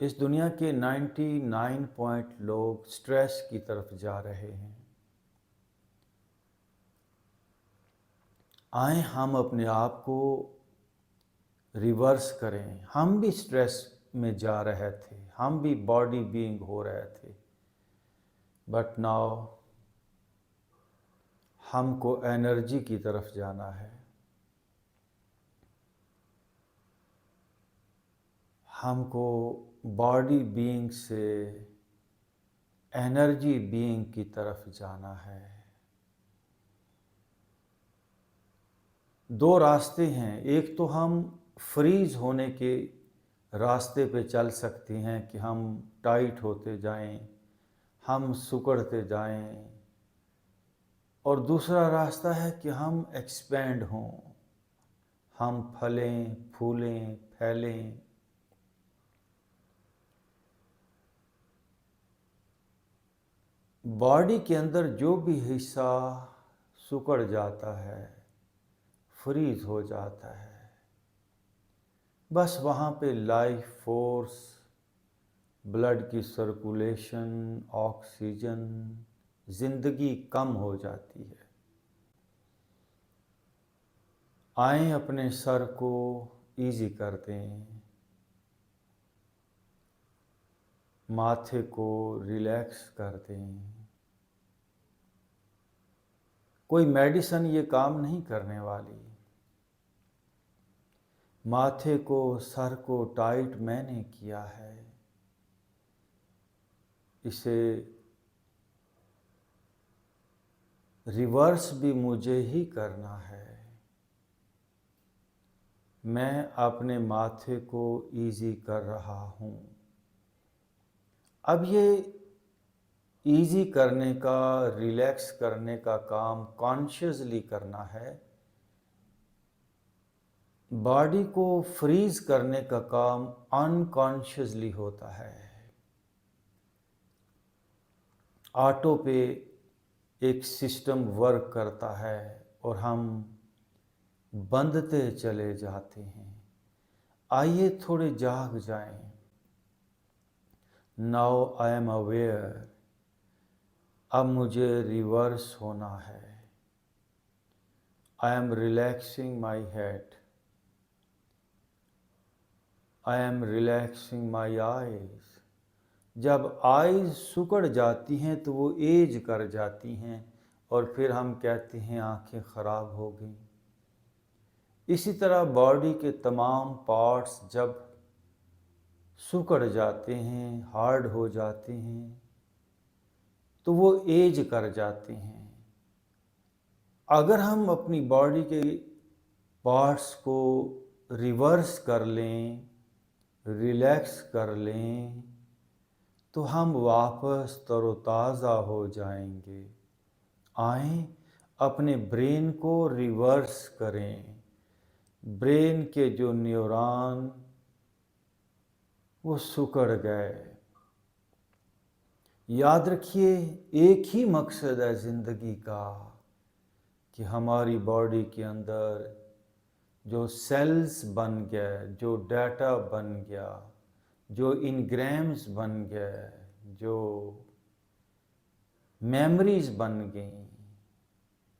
इस दुनिया के 99 पॉइंट लोग स्ट्रेस की तरफ जा रहे हैं। आए हम अपने आप को रिवर्स करें। हम भी स्ट्रेस में जा रहे थे, हम भी बॉडी बीइंग हो रहे थे, बट नाउ हमको एनर्जी की तरफ जाना है। हमको बॉडी बीइंग से एनर्जी बीइंग की तरफ जाना है। दो रास्ते हैं। एक तो हम फ्रीज होने के रास्ते पे चल सकते हैं कि हम टाइट होते जाएं, हम सिकुड़ते जाएं, और दूसरा रास्ता है कि हम एक्सपैंड हों, हम फलें, फूलें, फैलें। बॉडी के अंदर जो भी हिस्सा सिकुड़ जाता है, फ्रीज हो जाता है, बस वहाँ पे लाइफ फोर्स, ब्लड की सर्कुलेशन, ऑक्सीजन, जिंदगी कम हो जाती है। आए अपने सर को इजी कर दें, माथे को रिलैक्स कर दें। कोई मेडिसिन ये काम नहीं करने वाली। माथे को, सर को टाइट मैंने किया है, इसे रिवर्स भी मुझे ही करना है। मैं अपने माथे को इजी कर रहा हूँ। अब ये इजी करने का, रिलैक्स करने का काम कॉन्शियसली करना है। बॉडी को फ्रीज करने का काम अनकॉन्शियसली होता है। ऑटो पे एक सिस्टम वर्क करता है और हम बंधते चले जाते हैं। आइए थोड़े जाग जाएं। Now I am aware. अब मुझे रिवर्स होना है। I am relaxing my head. I am relaxing my eyes. जब आईज सिकुड़ जाती हैं तो वो एज कर जाती हैं और फिर हम कहते हैं आंखें खराब हो गई। इसी तरह बॉडी के तमाम पार्ट्स जब सिकुड़ जाते हैं, हार्ड हो जाते हैं, तो वो एज कर जाते हैं। अगर हम अपनी बॉडी के पार्ट्स को रिवर्स कर लें, रिलैक्स कर लें, तो हम वापस तरोताज़ा हो जाएंगे। आएं अपने ब्रेन को रिवर्स करें। ब्रेन के जो न्यूरॉन वो सिकुड़ गए। याद रखिए, एक ही मकसद है ज़िंदगी का कि हमारी बॉडी के अंदर जो सेल्स बन गए, जो डाटा बन गया, जो इनग्राम्स बन गए, जो मेमोरीज बन गई,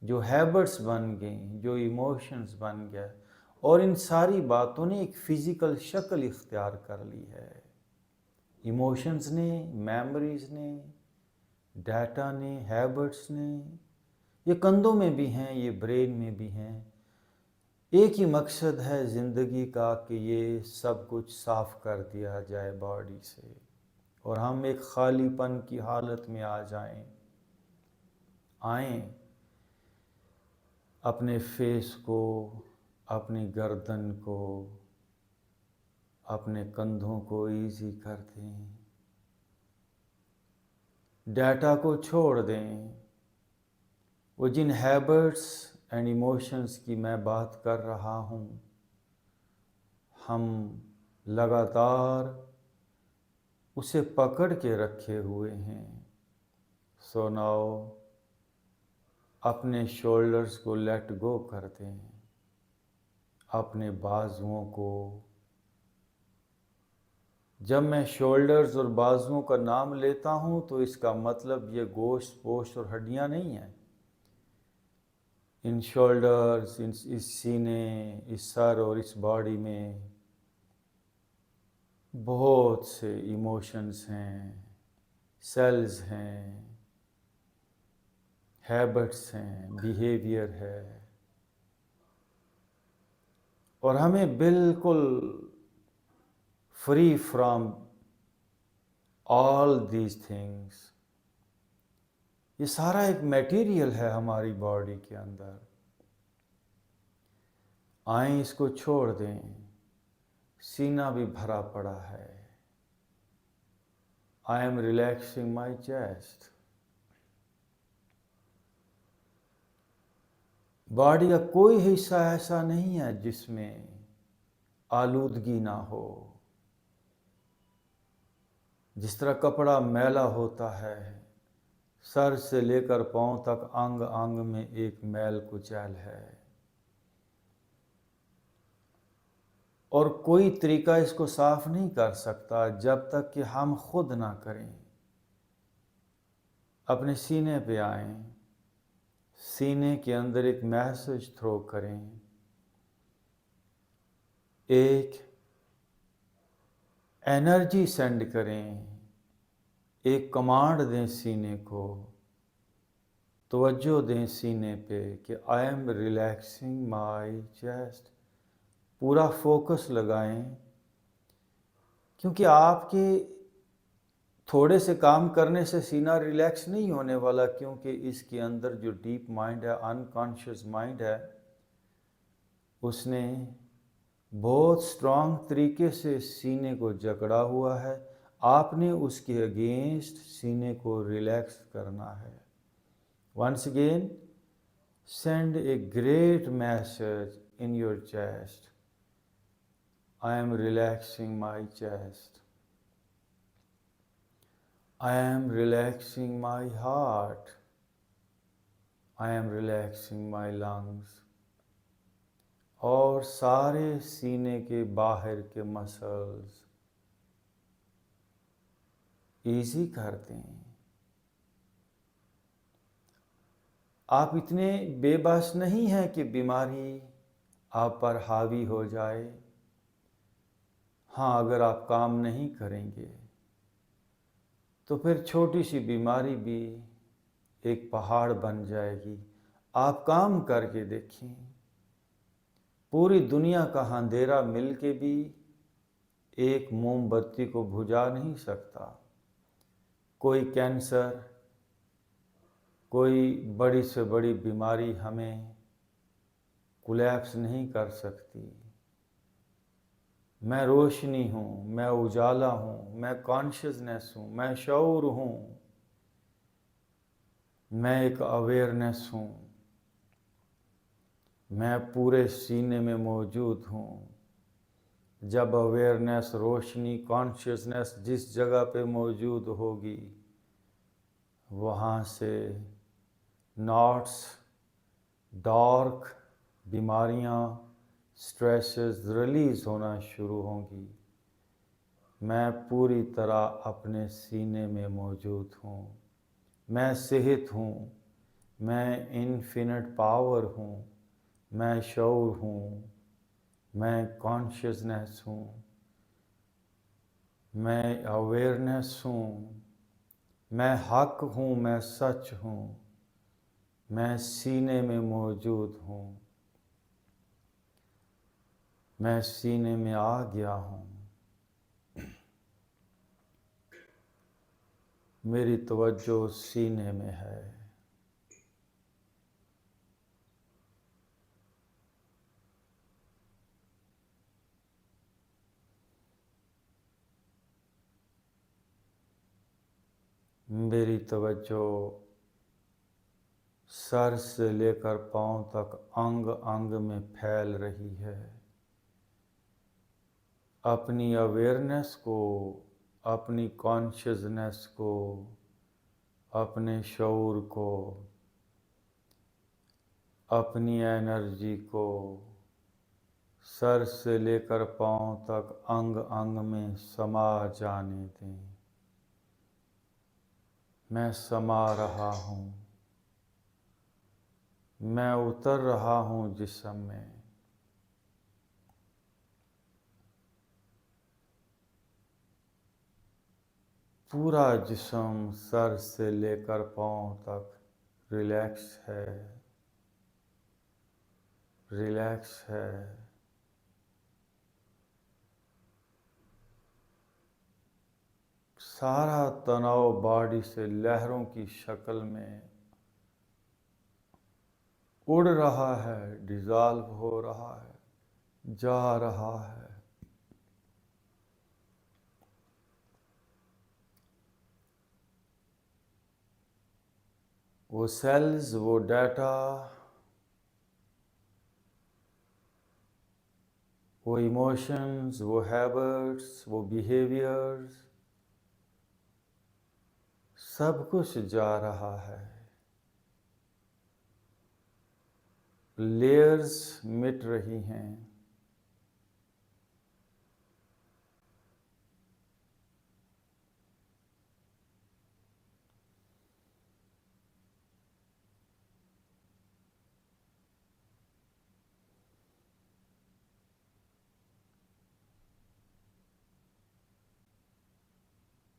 जो हैबिट्स बन गई, जो इमोशंस बन गए, और इन सारी बातों ने एक फ़िज़िकल शक्ल इख्तियार कर ली है। इमोशंस ने, मेमोरीज ने, डाटा ने, हैबिट्स ने, ये कंधों में भी हैं, ये ब्रेन में भी हैं। एक ही मकसद है ज़िंदगी का कि ये सब कुछ साफ़ कर दिया जाए बॉडी से और हम एक खालीपन की हालत में आ जाएं। आएं अपने फेस को, अपनी गर्दन को, अपने कंधों को इजी कर दें। डाटा को छोड़ दें। वो जिन हैबिट्स एंड इमोशंस की मैं बात कर रहा हूँ, हम लगातार उसे पकड़ के रखे हुए हैं। सो नाउ अपने शोल्डर्स को लेट गो कर दें। अपने बाजुओं को जब मैं शोल्डर्स और बाजुओं का नाम लेता हूँ तो इसका मतलब ये गोश्त पोस्ट और हड्डियाँ नहीं हैं। इन शोल्डर्स, इस सीने, इस सर और इस बॉडी में बहुत से इमोशंस हैं, सेल्स हैं, हैबिट्स हैं, बिहेवियर है, और हमें बिल्कुल free from all these things, ये सारा एक मटेरियल है हमारी बॉडी के अंदर। आए इसको छोड़ दें। सीना भी भरा पड़ा है। I am relaxing my chest. Body का कोई हिस्सा ऐसा नहीं है जिसमें आलूदगी ना हो। जिस तरह कपड़ा मैला होता है, सर से लेकर पांव तक अंग अंग में एक मैल कुचैल है, और कोई तरीका इसको साफ नहीं कर सकता जब तक कि हम खुद ना करें। अपने सीने पे आएं, सीने के अंदर एक मैसेज थ्रो करें, एक एनर्जी सेंड करें, एक कमांड दें सीने को, तवज्जो दें सीने पे कि I am relaxing my chest. पूरा फोकस लगाएं, क्योंकि आपके थोड़े से काम करने से सीना रिलैक्स नहीं होने वाला, क्योंकि इसके अंदर जो डीप माइंड है, अनकॉन्शियस माइंड है, उसने बहुत स्ट्रांग तरीके से सीने को जकड़ा हुआ है। आपने उसके अगेंस्ट सीने को रिलैक्स करना है। Once again, send a great message in your chest. I am relaxing my chest. I am relaxing my heart. I am relaxing my lungs. और सारे सीने के बाहर के मसल्स ईजी कर दें। आप इतने बेबस नहीं हैं कि बीमारी आप पर हावी हो जाए। हाँ, अगर आप काम नहीं करेंगे तो फिर छोटी सी बीमारी भी एक पहाड़ बन जाएगी। आप काम करके देखें, पूरी दुनिया का अंधेरा मिल के भी एक मोमबत्ती को बुझा नहीं सकता। कोई कैंसर, कोई बड़ी से बड़ी बीमारी हमें कोलैप्स नहीं कर सकती। मैं रोशनी हूँ, मैं उजाला हूँ, मैं कॉन्शियसनेस हूँ, मैं शऊर हूँ, मैं एक अवेयरनेस हूँ, मैं पूरे सीने में मौजूद हूँ। जब अवेयरनेस, रोशनी, कॉन्शियसनेस जिस जगह पे मौजूद होगी, वहाँ से नॉट्स, डार्क बीमारियाँ, स्ट्रेसेस रिलीज़ होना शुरू होंगी। मैं पूरी तरह अपने सीने में मौजूद हूँ। मैं सेहत हूँ, मैं इन्फिनिट पावर हूँ, मैं शऊर हूँ, मैं कॉन्शियसनेस हूँ, मैं अवेयरनेस हूँ, मैं हक हूँ, मैं सच हूँ, मैं सीने में मौजूद हूँ, मैं सीने में आ गया हूँ। मेरी तवज्जो सीने में है। मेरी तवज्जो सर से लेकर पांव तक अंग अंग में फैल रही है। अपनी अवेयरनेस को, अपनी कॉन्शियसनेस को, अपने शऊर को, अपनी एनर्जी को सर से लेकर पांव तक अंग अंग में समा जाने दें। मैं समा रहा हूँ, मैं उतर रहा हूँ जिस्म में। पूरा जिस्म सर से लेकर पांव तक रिलैक्स है, रिलैक्स है। सारा तनाव बॉडी से लहरों की शक्ल में उड़ रहा है, डिज़ॉल्व हो रहा है, जा रहा है। वो सेल्स, वो डाटा, वो इमोशंस, वो हैबिट्स, वो बिहेवियर्स, सब कुछ जा रहा है। लेयर्स मिट रही हैं,